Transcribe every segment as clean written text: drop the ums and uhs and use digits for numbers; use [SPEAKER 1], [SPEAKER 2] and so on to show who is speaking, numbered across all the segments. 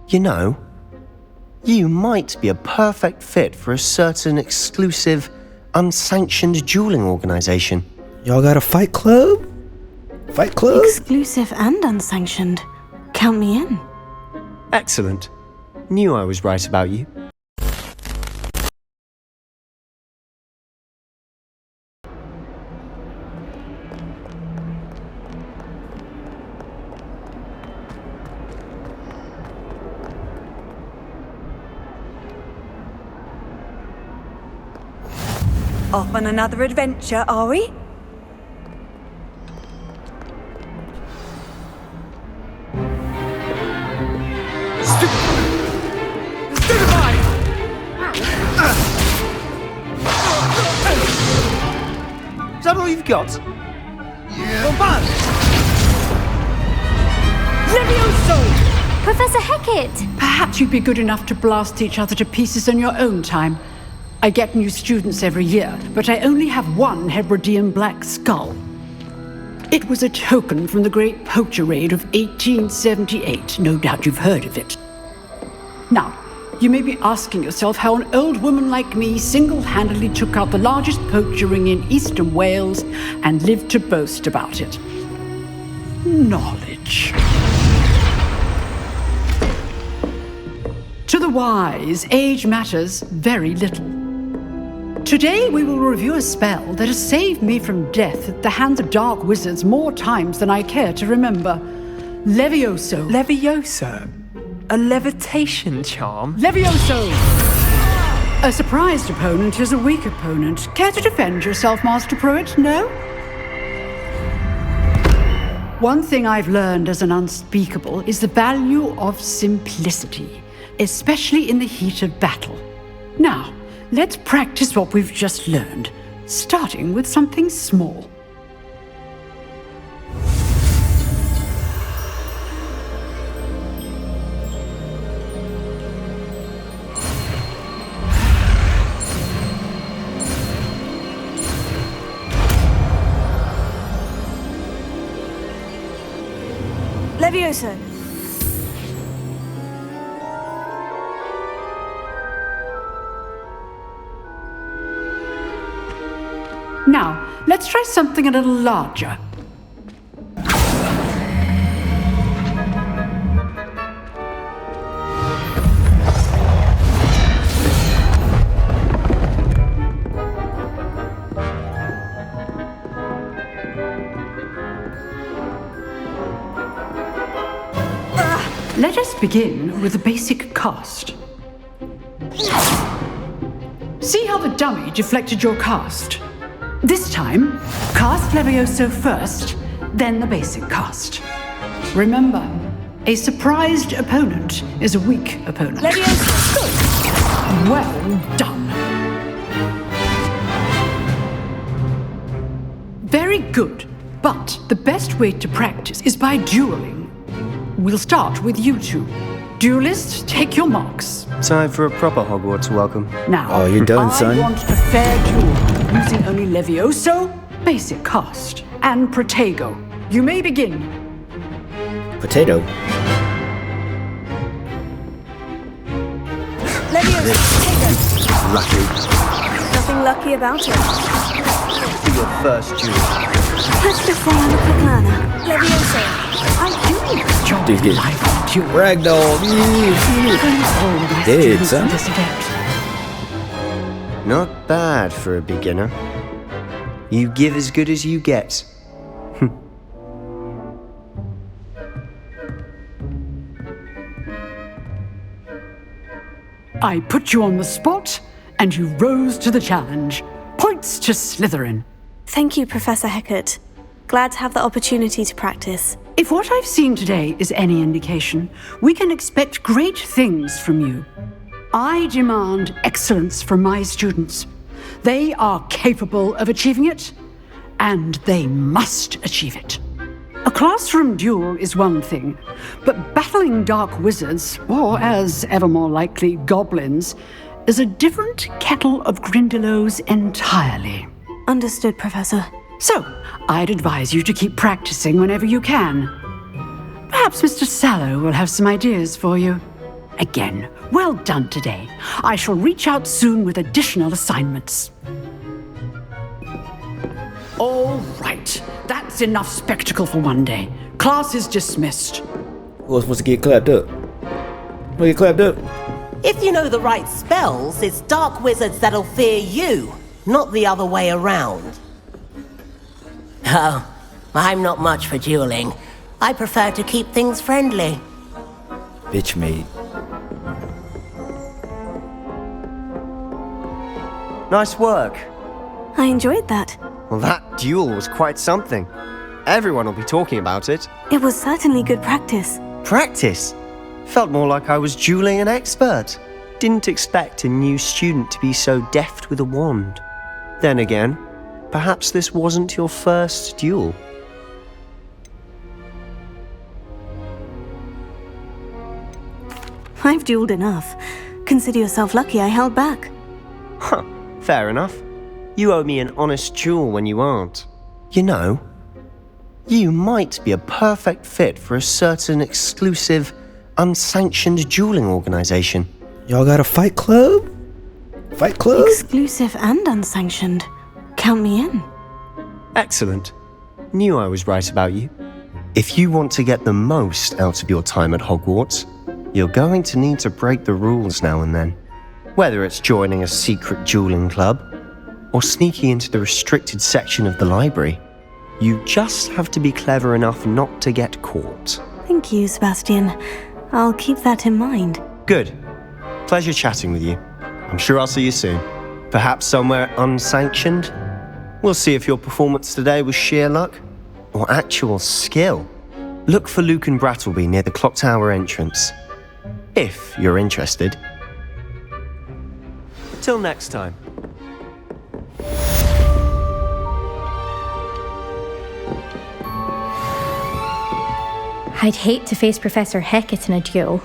[SPEAKER 1] You know, you might be a perfect fit for a certain exclusive, unsanctioned dueling organization.
[SPEAKER 2] Y'all got a fight club? Fight club?
[SPEAKER 3] Exclusive and unsanctioned. Count me in.
[SPEAKER 1] Excellent. Knew I was right about you.
[SPEAKER 4] Off on another adventure, are we?
[SPEAKER 1] Is that all you've got?
[SPEAKER 4] Bombard! Levioso!
[SPEAKER 5] Professor Hecat!
[SPEAKER 6] Perhaps you'd be good enough to blast each other to pieces in your own time. I get new students every year, but I only have one Hebridean black skull. It was a token from the Great Poacher Raid of 1878. No doubt you've heard of it. Now, you may be asking yourself how an old woman like me single-handedly took out the largest poacher ring in eastern Wales and lived to boast about it. Knowledge. To the wise, age matters very little. Today we will review a spell that has saved me from death at the hands of dark wizards more times than I care to remember. Levioso.
[SPEAKER 7] Levioso? A levitation charm?
[SPEAKER 6] Levioso! A surprised opponent is a weak opponent. Care to defend yourself, Master Pruitt? No? One thing I've learned as an unspeakable is the value of simplicity, especially in the heat of battle. Now, let's practice what we've just learned, starting with something small.
[SPEAKER 4] Levioso!
[SPEAKER 6] Now, let's try something a little larger. Let us begin with the basic cast. See how the dummy deflected your cast? This time, cast Levioso first, then the basic cast. Remember, a surprised opponent is a weak opponent.
[SPEAKER 4] Levioso! Good!
[SPEAKER 6] Well done. Very good, but the best way to practice is by dueling. We'll start with you two. Duelists, take your marks.
[SPEAKER 1] Time for a proper Hogwarts welcome.
[SPEAKER 6] Now,
[SPEAKER 2] Oh, you're done, son.
[SPEAKER 6] I want a fair duel, using only Levioso, basic cast, and Protego. You may begin.
[SPEAKER 2] Potato.
[SPEAKER 4] Levioso, take it!
[SPEAKER 1] Lucky.
[SPEAKER 4] Nothing lucky about it.
[SPEAKER 1] For your first duel.
[SPEAKER 3] Let's just say I'm a quick learner.
[SPEAKER 4] Levioso!
[SPEAKER 6] I do this job
[SPEAKER 2] Dude, get
[SPEAKER 6] life duel.
[SPEAKER 2] ragdoll. Dead, son.
[SPEAKER 6] This event.
[SPEAKER 1] Not bad for a beginner. You give as good as you get.
[SPEAKER 6] I put you on the spot, and you rose to the challenge. Points to Slytherin.
[SPEAKER 3] Thank you, Professor Hecat. Glad to have the opportunity to practice.
[SPEAKER 6] If what I've seen today is any indication, we can expect great things from you. I demand excellence from my students. They are capable of achieving it, and they must achieve it. A classroom duel is one thing, but battling dark wizards, or as ever more likely, goblins, is a different kettle of Grindylows entirely.
[SPEAKER 3] Understood, Professor.
[SPEAKER 6] So, I'd advise you to keep practicing whenever you can. Perhaps Mr. Sallow will have some ideas for you. again. Well done today. I shall reach out soon with additional assignments. All right, that's enough spectacle for one day. Class is dismissed.
[SPEAKER 2] Who was supposed to get clapped up? Who get clapped up?
[SPEAKER 5] If you know the right spells, it's dark wizards that'll fear you, not the other way around. Oh, I'm not much for dueling. I prefer to keep things friendly.
[SPEAKER 2] Bitch made.
[SPEAKER 1] Nice work.
[SPEAKER 3] I enjoyed that.
[SPEAKER 1] Well, that duel was quite something. Everyone will be talking about it.
[SPEAKER 3] It was certainly good practice.
[SPEAKER 1] Practice? Felt more like I was dueling an expert. Didn't expect a new student to be so deft with a wand. Then again, perhaps this wasn't your first duel.
[SPEAKER 3] I've dueled enough. Consider yourself lucky I held back.
[SPEAKER 1] Huh, fair enough. You owe me an honest duel when you aren't. You know, you might be a perfect fit for a certain exclusive, unsanctioned dueling organization.
[SPEAKER 2] Y'all got a fight club? Fight club?
[SPEAKER 3] Exclusive and unsanctioned. Count me in.
[SPEAKER 1] Excellent. Knew I was right about you. If you want to get the most out of your time at Hogwarts, you're going to need to break the rules now and then. Whether it's joining a secret dueling club, or sneaking into the restricted section of the library, you just have to be clever enough not to get caught.
[SPEAKER 3] Thank you, Sebastian. I'll keep that in mind.
[SPEAKER 1] Good. Pleasure chatting with you. I'm sure I'll see you soon. Perhaps somewhere unsanctioned? We'll see if your performance today was sheer luck or actual skill. Look for Luke and Brattleby near the clock tower entrance, if you're interested. Till next time.
[SPEAKER 8] I'd hate to face Professor Hecat in a duel.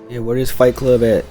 [SPEAKER 2] Yeah, where is Fight Club at?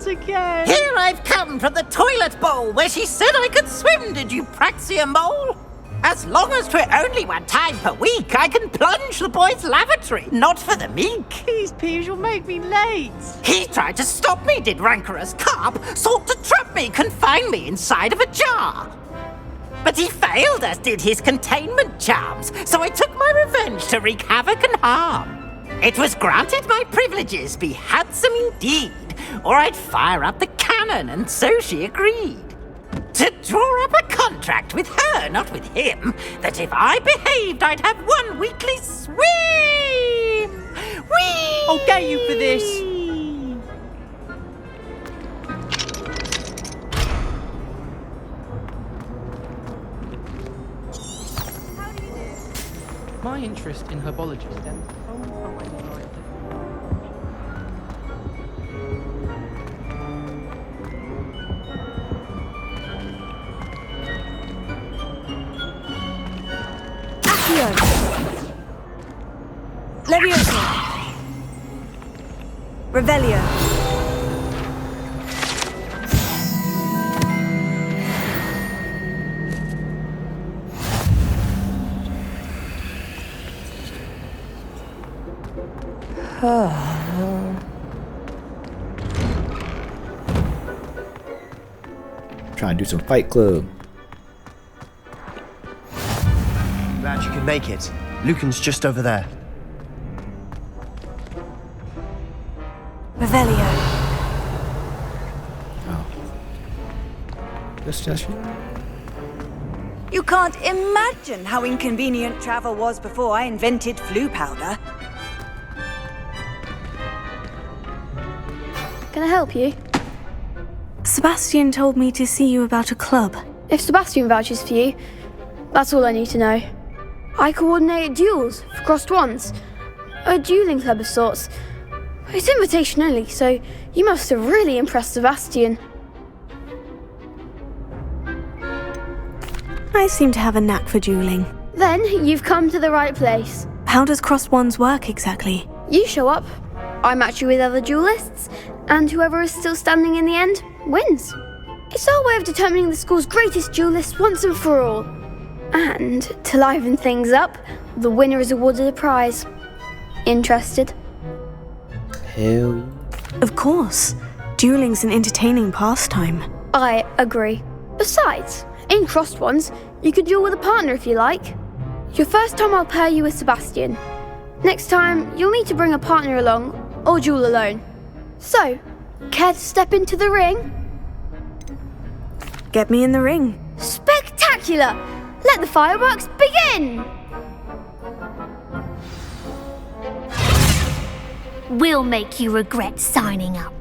[SPEAKER 5] Again. Here I've come from the toilet bowl where she said I could swim, did you Praxia mole?
[SPEAKER 9] As long as 'twere only one time per week, I can plunge the boys' lavatory, not for the meek.
[SPEAKER 7] These peas will make me late.
[SPEAKER 9] He tried to stop me, did rancorous carp, sought to trap me, confine me inside of a jar. But he failed, as did his containment charms, so I took my revenge to wreak havoc and harm. It was granted my privileges be handsome indeed, or I'd fire up the cannon, and so she agreed. To draw up a contract with her, not with him, that if I behaved, I'd have one weekly swim! Whee!
[SPEAKER 7] I'll get you for this. My interest in herbology stems from my desire.
[SPEAKER 4] Leviosa. Revelio.
[SPEAKER 2] Trying to do some Fight Club.
[SPEAKER 1] Glad you could make it. Lucan's just over there.
[SPEAKER 4] Revelio.
[SPEAKER 2] Just
[SPEAKER 4] You can't imagine how inconvenient travel was before I invented flu powder.
[SPEAKER 10] Can I help you?
[SPEAKER 3] Sebastian told me to see you about a club.
[SPEAKER 10] If Sebastian vouches for you, that's all I need to know. I coordinate duels for crossed ones. A dueling club of sorts. It's invitation only, so you must have really impressed Sebastian.
[SPEAKER 3] I seem to have a knack for dueling.
[SPEAKER 10] Then you've come to the right place.
[SPEAKER 3] How does crossed ones work exactly?
[SPEAKER 10] You show up, I match you with other duelists, and whoever is still standing in the end wins. It's our way of determining the school's greatest duelist once and for all. And to liven things up, the winner is awarded a prize. Interested?
[SPEAKER 2] Hell yeah.
[SPEAKER 3] Of course. Dueling's an entertaining pastime.
[SPEAKER 10] I agree. Besides, in crossed ones, you could duel with a partner if you like. Your first time I'll pair you with Sebastian. Next time, you'll need to bring a partner along, or duel alone. So, care to step into the ring?
[SPEAKER 3] Get me in the ring.
[SPEAKER 10] Spectacular! Let the fireworks begin!
[SPEAKER 11] We'll make you regret signing up.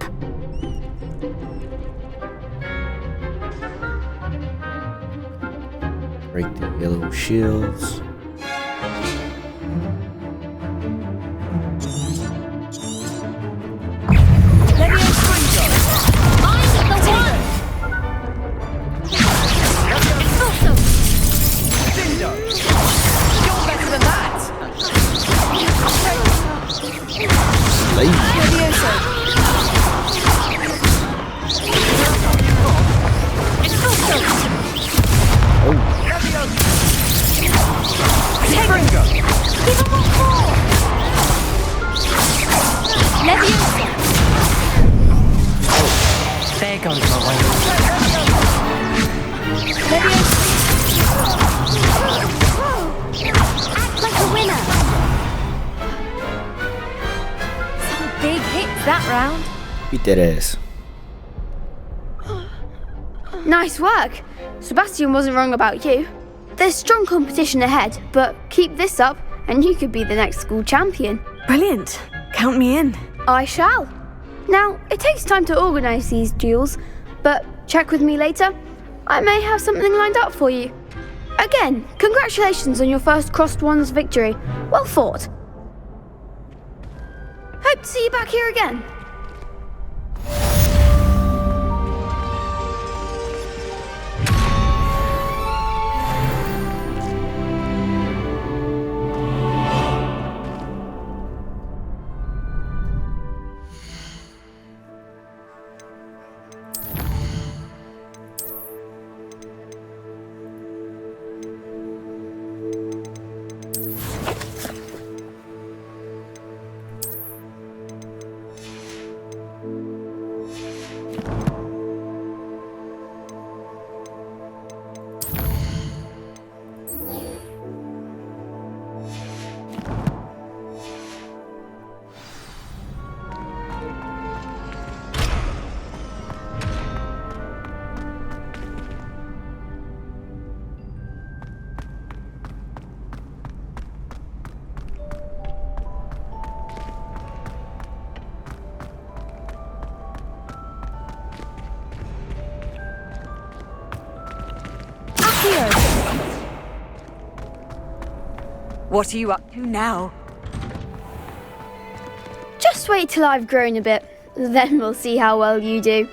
[SPEAKER 2] Break the yellow shields.
[SPEAKER 7] There goes my way.
[SPEAKER 11] Act like a winner.
[SPEAKER 8] Some big hits that round.
[SPEAKER 2] Beat that ass.
[SPEAKER 10] Nice work. Sebastian wasn't wrong about you. There's strong competition ahead, but keep this up and you could be the next school champion.
[SPEAKER 3] Brilliant. Count me in.
[SPEAKER 10] I shall. Now, it takes time to organise these duels, but check with me later. I may have something lined up for you. Again, congratulations on your first crossed ones victory. Well fought. Hope to see you back here again.
[SPEAKER 4] What are you up to now?
[SPEAKER 10] Just wait till I've grown a bit, then we'll see how well you do.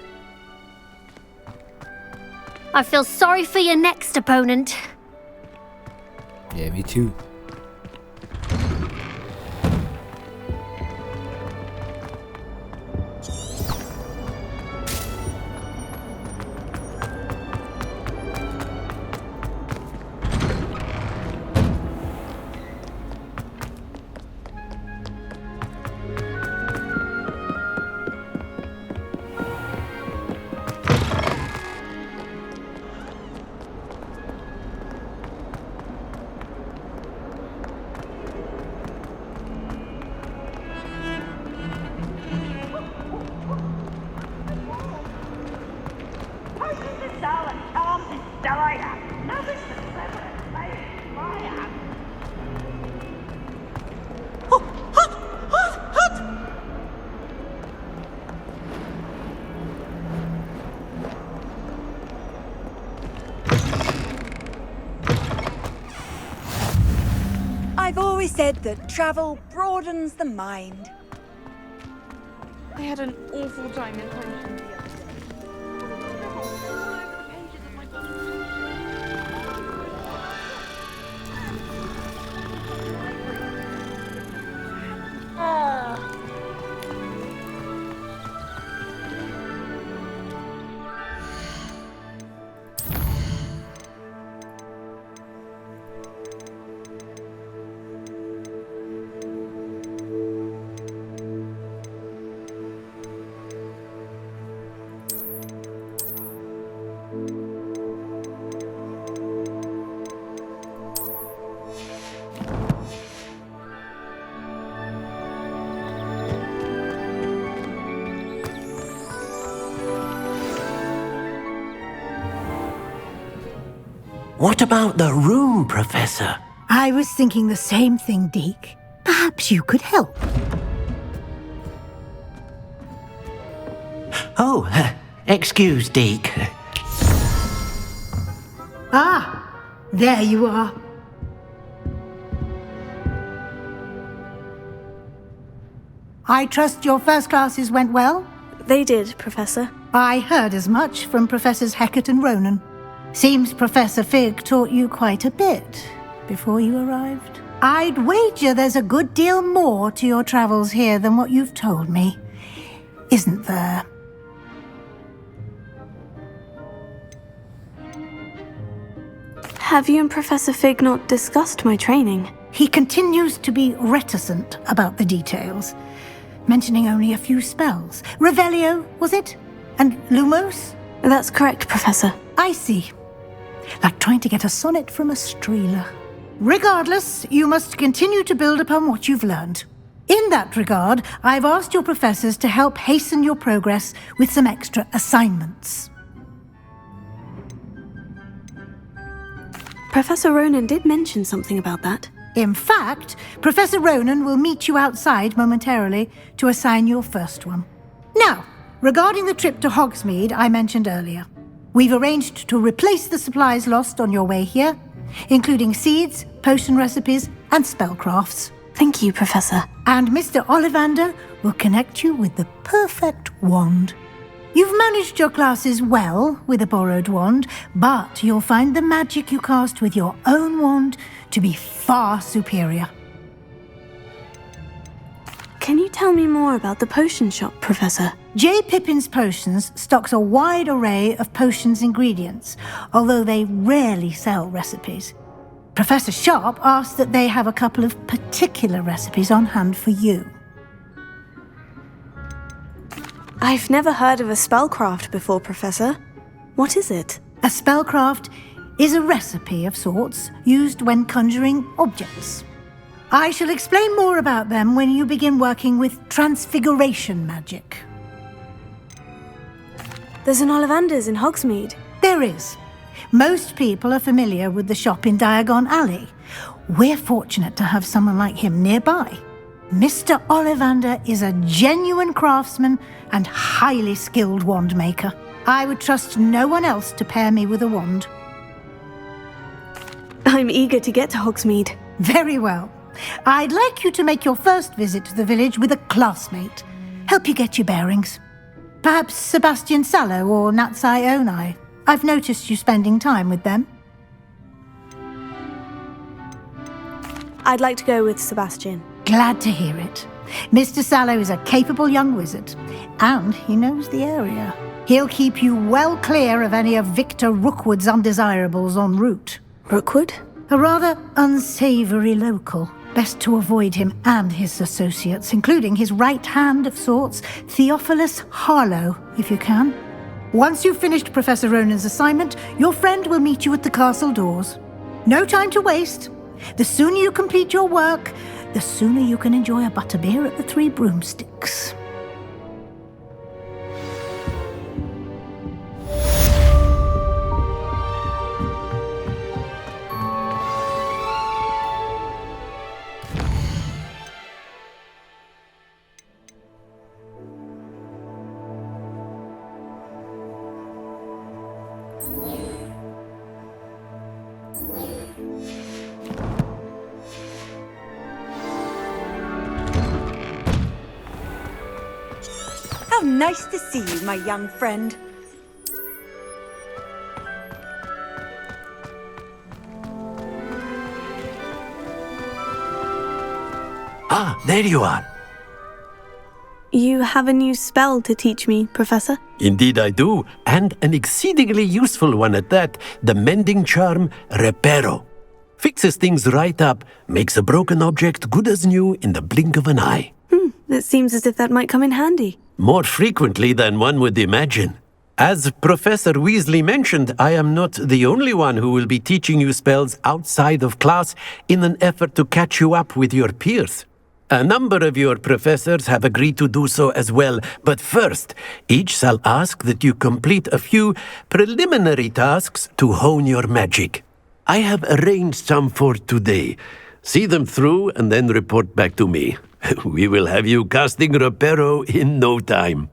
[SPEAKER 11] I feel sorry for your next opponent.
[SPEAKER 2] Yeah, me too.
[SPEAKER 4] I've always said that travel broadens the mind.
[SPEAKER 7] I had an awful time in pension the other day.
[SPEAKER 9] What about the room, Professor?
[SPEAKER 12] I was thinking the same thing, Deke. Perhaps you could help.
[SPEAKER 9] Oh, excuse, Deke.
[SPEAKER 12] Ah, there you are. I trust your first classes went well?
[SPEAKER 3] They did, Professor.
[SPEAKER 12] I heard as much from Professors Hecat and Ronan. Seems Professor Fig taught you quite a bit before you arrived. I'd wager there's a good deal more to your travels here than what you've told me, isn't there?
[SPEAKER 3] Have you and Professor Fig not discussed my training?
[SPEAKER 12] He continues to be reticent about the details, mentioning only a few spells. Revelio, was it? And Lumos?
[SPEAKER 3] That's correct, Professor.
[SPEAKER 12] I see. Like trying to get a sonnet from a streeler. Regardless, you must continue to build upon what you've learned. In that regard, I've asked your professors to help hasten your progress with some extra assignments.
[SPEAKER 3] Professor Ronan did mention something about that.
[SPEAKER 12] In fact, Professor Ronan will meet you outside momentarily to assign your first one. Now, regarding the trip to Hogsmeade I mentioned earlier, we've arranged to replace the supplies lost on your way here, including seeds, potion recipes, and spellcrafts.
[SPEAKER 3] Thank you, Professor.
[SPEAKER 12] And Mr. Ollivander will connect you with the perfect wand. You've managed your classes well with a borrowed wand, but you'll find the magic you cast with your own wand to be far superior.
[SPEAKER 3] Can you tell me more about the potion shop, Professor?
[SPEAKER 12] J. Pippin's Potions stocks a wide array of potions ingredients, although they rarely sell recipes. Professor Sharp asked that they have a couple of particular recipes on hand for you.
[SPEAKER 3] I've never heard of a spellcraft before, Professor. What is it?
[SPEAKER 12] A spellcraft is a recipe of sorts used when conjuring objects. I shall explain more about them when you begin working with transfiguration magic.
[SPEAKER 3] There's an Ollivander's in Hogsmeade.
[SPEAKER 12] There is. Most people are familiar with the shop in Diagon Alley. We're fortunate to have someone like him nearby. Mr. Ollivander is a genuine craftsman and highly skilled wand maker. I would trust no one else to pair me with a wand.
[SPEAKER 3] I'm eager to get to Hogsmeade.
[SPEAKER 12] Very well. I'd like you to make your first visit to the village with a classmate. Help you get your bearings. Perhaps Sebastian Sallow or Natsai Onai. I've noticed you spending time with them.
[SPEAKER 3] I'd like to go with Sebastian.
[SPEAKER 12] Glad to hear it. Mr. Sallow is a capable young wizard, and he knows the area. He'll keep you well clear of any of Victor Rookwood's undesirables en route.
[SPEAKER 3] Rookwood?
[SPEAKER 12] A rather unsavoury local. Best to avoid him and his associates, including his right hand of sorts, Theophilus Harlow, if you can. Once you've finished Professor Ronan's assignment, your friend will meet you at the castle doors. No time to waste. The sooner you complete your work, the sooner you can enjoy a butterbeer at the Three Broomsticks.
[SPEAKER 4] How nice to see you, my young friend.
[SPEAKER 13] Ah, there you are.
[SPEAKER 3] You have a new spell to teach me, Professor?
[SPEAKER 13] Indeed I do, and an exceedingly useful one at that, the mending charm Reparo. Fixes things right up, makes a broken object good as new in the blink of an eye.
[SPEAKER 3] It seems as if that might come in handy.
[SPEAKER 13] More frequently than one would imagine. As Professor Weasley mentioned, I am not the only one who will be teaching you spells outside of class in an effort to catch you up with your peers. A number of your professors have agreed to do so as well, but first, each shall ask that you complete a few preliminary tasks to hone your magic. I have arranged some for today. See them through and then report back to me. We will have you casting Reparo in no time.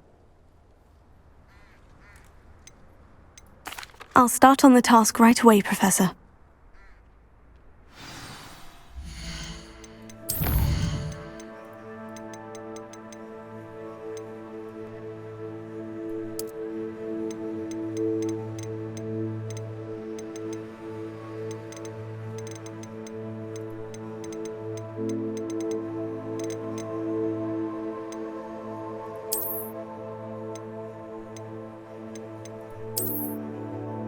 [SPEAKER 3] I'll start on the task right away, Professor.